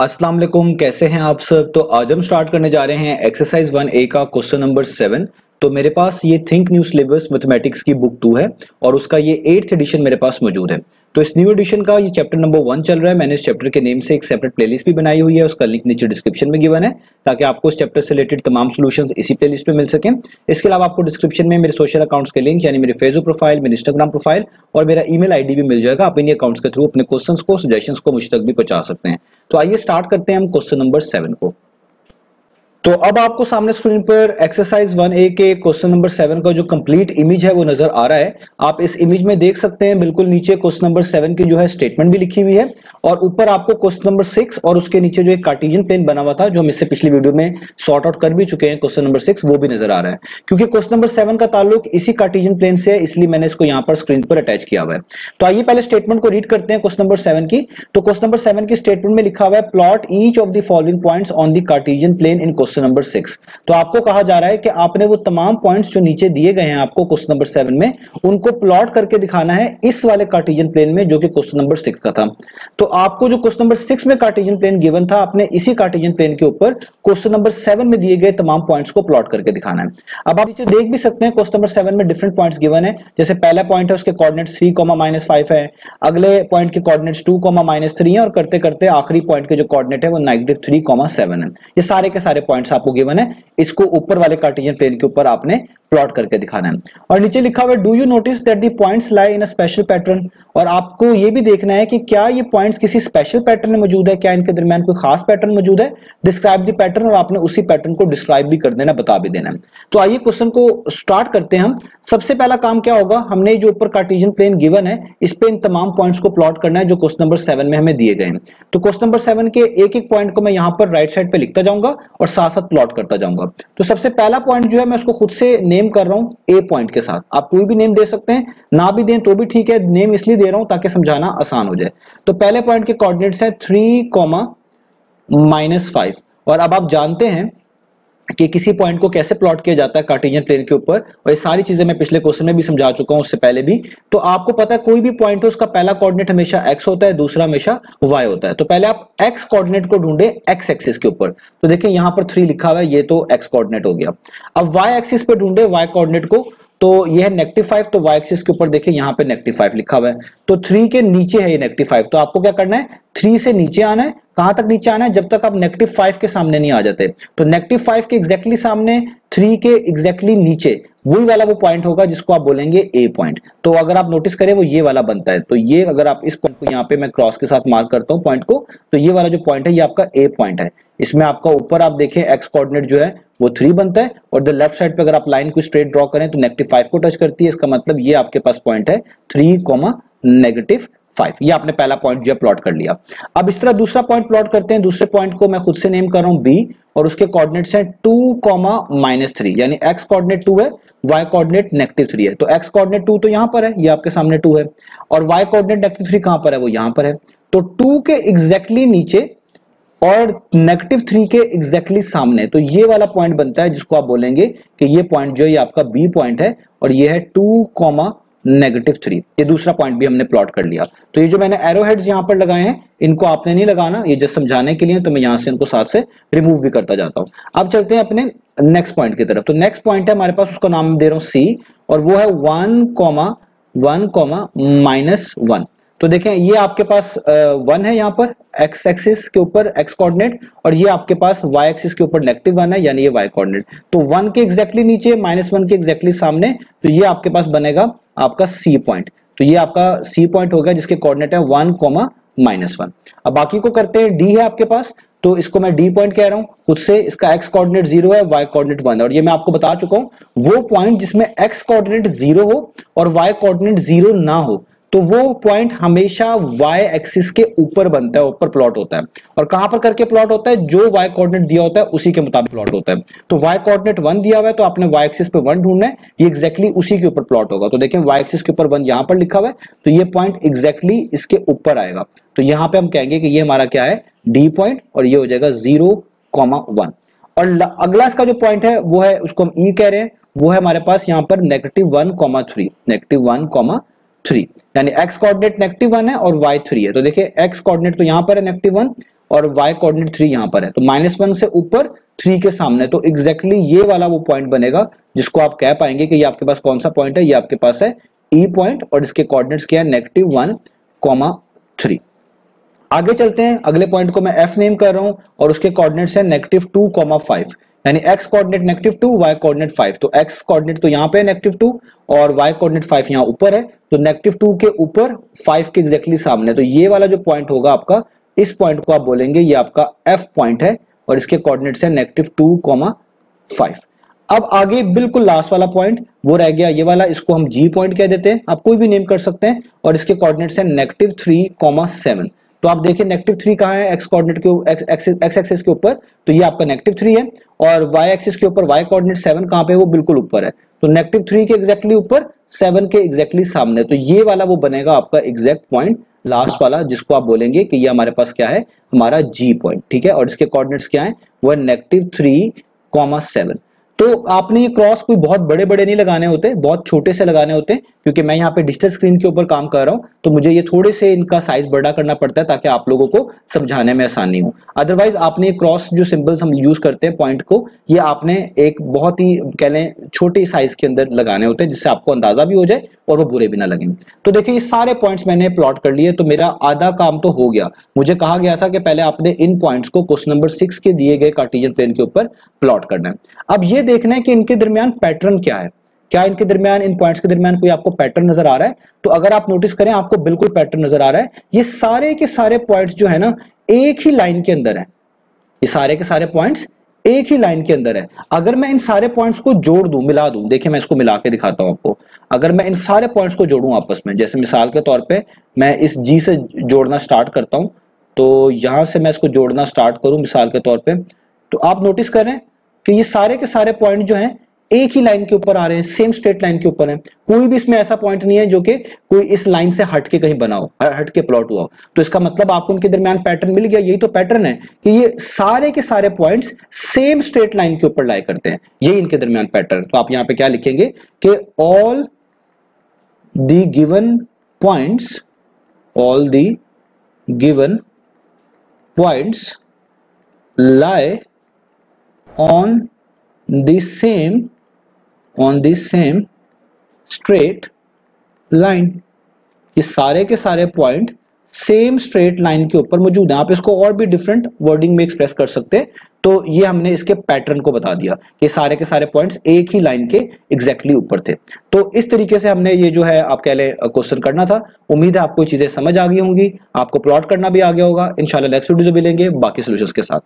अस्सलाम वालेकुम, कैसे हैं आप सब। तो आज हम स्टार्ट करने जा रहे हैं एक्सरसाइज 1A का क्वेश्चन नंबर 7। तो मेरे पास ये थिंक न्यू सिलेबस मैथमेटिक्स की बुक 2 है और उसका ये 8th एडिशन मेरे पास मौजूद है। तो इस न्यू एडिशन का ये चैप्टर नंबर 1 चल रहा है। मैंने इस चैप्टर के नेम से एक सेपरेट प्लेलिस्ट भी बनाई हुई है, उसका लिंक नीचे डिस्क्रिप्शन में गिवन है ताकि आपको इस चैप्टर से रिलेटेड तमाम सॉल्यूशंस इसी प्लेलिस्ट में मिल सकें। इसके अलावा आपको डिस्क्रिप्शन में मेरे सोशल अकाउंट्स के लिंक यानी मेरे फेसबुक प्रोफाइल, मेरे इंस्टाग्राम प्रोफाइल और मेरा ईमेल आईडी भी मिल जाएगा। आप इन्हीं अकाउंट्स के थ्रू अपने क्वेश्चंस को, सजेशंस को मुझ तक भी पहुंचा सकते हैं। तो आइए स्टार्ट करते हैं हम क्वेश्चन नंबर 7 को। तो अब आपको सामने स्क्रीन पर एक्सरसाइज 1A के क्वेश्चन नंबर 7 का जो कंप्लीट इमेज है वो नजर आ रहा है। आप इस इमेज में देख सकते हैं बिल्कुल नीचे क्वेश्चन नंबर 7 की जो है स्टेटमेंट भी लिखी हुई है और ऊपर आपको क्वेश्चन नंबर 6 और उसके नीचे जो एक कार्टेशियन प्लेन बना हुआ था जो हम इससे पिछली वीडियो में सॉर्ट आउट कर भी चुके हैं, क्वेश्चन नंबर 6 वो भी नजर आ रहा है। क्योंकि क्वेश्चन नंबर 7 का ताल्लुक इसी कार्टेशियन प्लेन से है, इसलिए मैंने इसको यहाँ पर स्क्रीन पर अटैच किया हुआ है। तो आइए पहले स्टेटमेंट को रीड करते हैं क्वेश्चन नंबर 7 की। तो क्वेश्चन नंबर 7 की स्टेटमेंट में लिखा हुआ है plot each of the following points on the Cartesian plane in question number 6। तो आपको कहा जा रहा है कि आपने वो तमाम पॉइंट्स जो नीचे दिए गए हैं आपको क्वेश्चन नंबर 7 में, उनको प्लॉट करके दिखाना है इस वाले कार्टेशियन प्लेन में जो कि क्वेश्चन नंबर 6 का था। तो आपको जो क्वेश्चन नंबर 6 में कार्टेशियन प्लेन गिवन था, आपने इसी कार्टेशियन प्लेन के ऊपर क्वेश्चन नंबर 7 में दिए गए तमाम पॉइंट्स को प्लॉट करके दिखाना है। अब आप नीचे देख भी सकते हैं क्वेश्चन नंबर 7 में डिफरेंट पॉइंट्स गिवन है। जैसे पहला पॉइंट है उसके कोऑर्डिनेट्स 3, -5 है, अगले पॉइंट के कोऑर्डिनेट्स 2, -3 है और करते करते आखिरी पॉइंट के जो कोऑर्डिनेट है वो -3, 7 है। ये सारे के सारे पॉइंट्स आपको गिवन है, इसको ऊपर वाले कार्टेशियन प्लेन के ऊपर आपने प्लॉट करके दिखाना है। और नीचे लिखा हुआ है do you notice that the points lie in a special pattern. और आपको ये भी देखना है कि क्या ये पॉइंट्स किसी स्पेशल पैटर्न में मौजूद है, क्या इनके दरमियान कोई खास पैटर्न मौजूद है। डिस्क्राइब द पैटर्न, और आपने उसी पैटर्न को डिस्क्राइब भी कर देना, बता भी देना है। तो आइए क्वेश्चन को स्टार्ट करते हैं हम। सबसे पहला काम क्या होगा, हमने जो ऊपर कार्टेशियन प्लेन गिवन है इस पे इन तमाम पॉइंट्स को प्लॉट करना है जो क्वेश्चन नंबर 7 में हमें दिए गए हैं। तो क्वेश्चन नंबर 7 के एक एक पॉइंट को मैं यहां पर राइट साइड पे लिखता जाऊंगा और साथ साथ प्लॉट करता जाऊंगा। तो सबसे पहला पॉइंट जो है मैं उसको खुद से नेम कर रहा हूं ए पॉइंट के साथ। आप कोई भी नेम दे सकते हैं, ना भी दें तो भी ठीक है, नेम इसलिए दे रहा हूं ताकि समझाना आसान हो जाए। तो पहले पॉइंट के कोऑर्डिनेट्स है 3, -5। और अब आप जानते हैं कि किसी पॉइंट को कैसे प्लॉट किया जाता है कार्टेशियन प्लेन के ऊपर, और ये सारी चीजें मैं पिछले क्वेश्चन में भी समझा चुका हूं, उससे पहले भी। तो आपको पता है कोई भी पॉइंट है उसका पहला कोऑर्डिनेट हमेशा x होता है, दूसरा हमेशा y होता है। तो पहले आप x कोऑर्डिनेट को ढूंढे x एक्सिस के ऊपर। तो देखिए यहां पर 3 लिखा हुआ है, ये तो x कोऑर्डिनेट हो गया। अब y एक्सिस पे ढूंढे y कोऑर्डिनेट को, तो ये है -5, तो y एक्सिस के ऊपर देखिए यहां पे -5 लिखा हुआ है। तो 3 के नीचे है ये -5, तो आपको क्या करना है 3 से नीचे आना है। कहां तक नीचे आना है, जब तक आप -5 के सामने नहीं आ जाते। तो -5 के एग्जैक्टली सामने, 3 के एग्जैक्टली नीचे वही वाला वो पॉइंट होगा जिसको आप बोलेंगे ए पॉइंट। तो अगर आप नोटिस करें वो ये वाला बनता है। तो ये अगर आप इस पॉइंट को यहाँ पे मैं क्रॉस के साथ मार्क करता हूँ पॉइंट को, तो ये वाला जो पॉइंट है ये आपका ए पॉइंट है। इसमें आपका ऊपर आप देखें एक्स कोऑर्डिनेट जो है वो 3 बनता है और द लेफ्ट साइड पे अगर आप लाइन को स्ट्रेट ड्रॉ करें तो -5 को टच करती है। इसका मतलब ये आपके पास पॉइंट है 3, -5। ये आपने पहला पॉइंट जो है प्लॉट कर लिया। अब इस तरह दूसरा पॉइंट प्लॉट करते हैं। दूसरे पॉइंट को मैं खुद से नेम कर रहा हूं बी और उसके कोऑर्डिनेट्स हैं 2, -3, यानी x कोऑर्डिनेट 2 है, y कोऑर्डिनेट -3 है। तो x कोऑर्डिनेट 2 तो यहां पर है, ये आपके सामने 2 है, और y कोऑर्डिनेट -3 कहां पर है, वो यहां पर है। तो 2 के एग्जैक्टली नीचे और -3 के एग्जैक्टली सामने, तो ये वाला पॉइंट बनता है जिसको आप बोलेंगे कि ये पॉइंट जो है ये आपका बी पॉइंट है और ये है 2, -3। ये दूसरा पॉइंट भी हमने प्लॉट कर लिया। तो ये जो मैंने एरो हेड्स यहां पर लगाए हैं इनको आपने नहीं लगाना, ये जस्ट समझाने के लिए, तो मैं यहां से इनको साथ से रिमूव भी करता जाता हूं। अब चलते हैं अपने नेक्स्ट पॉइंट की तरफ। तो नेक्स्ट पॉइंट है हमारे पास, उसका नाम दे रहा हूं सी और वो है 1, -1। तो देखें ये आपके पास 1 है यहाँ पर x एक्सिस के ऊपर x कोऑर्डिनेट, और ये आपके पास y एक्सिस के ऊपर -1 है यानी ये y कोऑर्डिनेट। तो 1 के एग्जैक्टली नीचे, -1 के एग्जैक्टली सामने, तो ये आपके पास बनेगा आपका C पॉइंट। तो ये आपका C पॉइंट हो गया जिसके कोऑर्डिनेट है 1, -1। अब बाकी को करते हैं, D है आपके पास, तो इसको मैं D पॉइंट कह रहा हूं खुद से। इसका x कोऑर्डिनेट 0 है, y कोऑर्डिनेट 1 है, और ये मैं आपको बता चुका हूं वो पॉइंट जिसमें x कोऑर्डिनेट 0 हो और y कोऑर्डिनेट 0 ना हो, तो वो पॉइंट हमेशा y एक्सिस के ऊपर बनता है, ऊपर प्लॉट होता है। और कहां पर करके प्लॉट होता है, जो y कोऑर्डिनेट दिया होता है उसी के मुताबिक प्लॉट होता है। तो y कोऑर्डिनेट 1 दिया हुआ है तो आपने y एक्सिस पे 1 ढूंढना है, ये एग्जैक्टली उसी के ऊपर प्लॉट होगा। तो देखें y एक्सिस के ऊपर 1 यहां पर लिखा हुआ है, तो ये पॉइंट एग्जैक्टली इसके ऊपर आएगा। तो यहां पे हम कहेंगे कि ये हमारा क्या है, D पॉइंट, और ये हो जाएगा 0, 1। और अगला इसका जो पॉइंट है वो है, उसको हम E कह रहे हैं, वो है हमारे पास यहाँ पर -1, -3, यानी x कोऑर्डिनेट -1 है और y 3 है। तो देखिए x कोऑर्डिनेट तो यहां पर है -1 और y कोऑर्डिनेट 3 यहां पर है, तो -1 से ऊपर 3 के सामने, तो एग्जैक्टली ये वाला वो पॉइंट बनेगा जिसको आप कह पाएंगे कि ये आपके पास कौन सा पॉइंट है, ये आपके पास है E पॉइंट, और इसके कोऑर्डिनेट्स क्या है -1, 3। आगे चलते हैं, अगले पॉइंट को मैं F नेम कर रहा हूं और उसके कोऑर्डिनेट्स है -2, 5, यानी x कोऑर्डिनेट -2, y कोऑर्डिनेट 5, तो x कोऑर्डिनेट तो यहाँ पे है -2 और y कोऑर्डिनेट 5 यहाँ ऊपर है, तो -2 के ऊपर 5 के एग्जैक्टली सामने, तो ये वाला जो पॉइंट होगा आपका, इस पॉइंट को आप बोलेंगे ये आपका F पॉइंट है और इसके कोऑर्डिनेट्स है -2, 5। अब आगे बिल्कुल लास्ट वाला पॉइंट वो रह गया ये वाला, इसको हम G पॉइंट कह देते हैं, आप कोई भी नेम कर सकते हैं, और इसके कोऑर्डिनेट्स है -3, 7। तो आप देखिए -3 कहाँ है, x कोऑर्डिनेट के x एक्सिस के ऊपर, तो ये आपका -3 है, और y एक्सिस के ऊपर y कोऑर्डिनेट 7 कहाँ पे, वो बिल्कुल ऊपर है, तो -3 के एग्जैक्टली ऊपर, 7 के एग्जैक्टली सामने, तो ये वाला वो बनेगा आपका एग्जैक्ट पॉइंट लास्ट वाला, जिसको आप बोलेंगे कि ये हमारे पास क्या है, हमारा G पॉइंट, ठीक है, और इसके कोऑर्डिनेट्स क्या है, वो है -3, 7। तो आपने ये क्रॉस कोई बहुत बड़े बड़े नहीं लगाने होते, बहुत छोटे से लगाने होते हैं, क्योंकि मैं यहाँ पे डिजिटल स्क्रीन के ऊपर काम कर रहा हूँ, तो मुझे ये थोड़े से इनका साइज बड़ा करना पड़ता है ताकि आप लोगों को समझाने में आसानी हो। अदरवाइज आपने क्रॉस जो सिंबल्स हम यूज करते हैं पॉइंट को, ये आपने एक बहुत ही कह लें छोटे साइज के अंदर लगाने होते हैं, जिससे आपको अंदाजा भी हो जाए और वो बुरे भी ना लगे। तो देखिए ये सारे पॉइंट्स मैंने प्लॉट कर लिए, तो मेरा आधा काम तो हो गया। मुझे कहा गया था कि पहले आपने इन पॉइंट्स को क्वेश्चन नंबर 6 के दिए गए कार्टेशियन प्लेन के ऊपर प्लॉट करना है। अब ये देखना है कि इनके दरमियान पैटर्न क्या है, क्या इनके दरमियान, इन पॉइंट्स के दरमियान कोई आपको पैटर्न नजर आ रहा है। तो अगर आप नोटिस करें आपको बिल्कुल पैटर्न नजर आ रहा है, ये सारे के सारे पॉइंट्स जो है ना एक ही लाइन के अंदर है, ये सारे के सारे पॉइंट्स एक ही लाइन के अंदर है। अगर मैं इन सारे पॉइंट्स को जोड़ दूं, मिला दूं, देखिए मैं इसको मिला के दिखाता हूं आपको। अगर मैं इन सारे पॉइंट्स को जोड़ूं आपस में, जैसे मिसाल के तौर पे मैं इस G से जोड़ना स्टार्ट करता हूं, तो यहां से मैं इसको जोड़ना स्टार्ट करूं मिसाल के तौर पे, तो आप नोटिस करें कि ये सारे के सारे पॉइंट जो हैं एक ही लाइन के ऊपर आ रहे हैं, सेम स्ट्रेट लाइन के ऊपर है। कोई भी इसमें ऐसा पॉइंट नहीं है जो कि कोई इस लाइन से हट के कहीं बना हो, हट के प्लॉट हुआ हो। तो इसका मतलब आपको इनके दरमियान पैटर्न मिल गया। यही तो पैटर्न है कि ये सारे के सारे पॉइंट्स सेम स्ट्रेट लाइन के ऊपर लाई करते हैं, यही इनके दरमियान पैटर्न। तो आप यहां पे क्या लिखेंगे कि all the given points, all the given points lie on the same straight line। ये सारे के सारे पॉइंट सेम स्ट्रेट लाइन के ऊपर मौजूद है। आप इसको और भी डिफरेंट वर्डिंग में एक्सप्रेस कर सकते हैं। तो ये हमने इसके पैटर्न को बता दिया कि सारे के सारे पॉइंट्स एक ही लाइन के एग्जैक्टली ऊपर थे। तो इस तरीके से हमने ये जो है आप कह लें क्वेश्चन करना था। उम्मीद है आपको चीजें समझ आ गई होंगी, आपको प्लॉट करना भी आ गया होगा। इंशाल्लाह नेक्स्ट वीडियो मिलेंगे बाकी सॉल्यूशंस के साथ।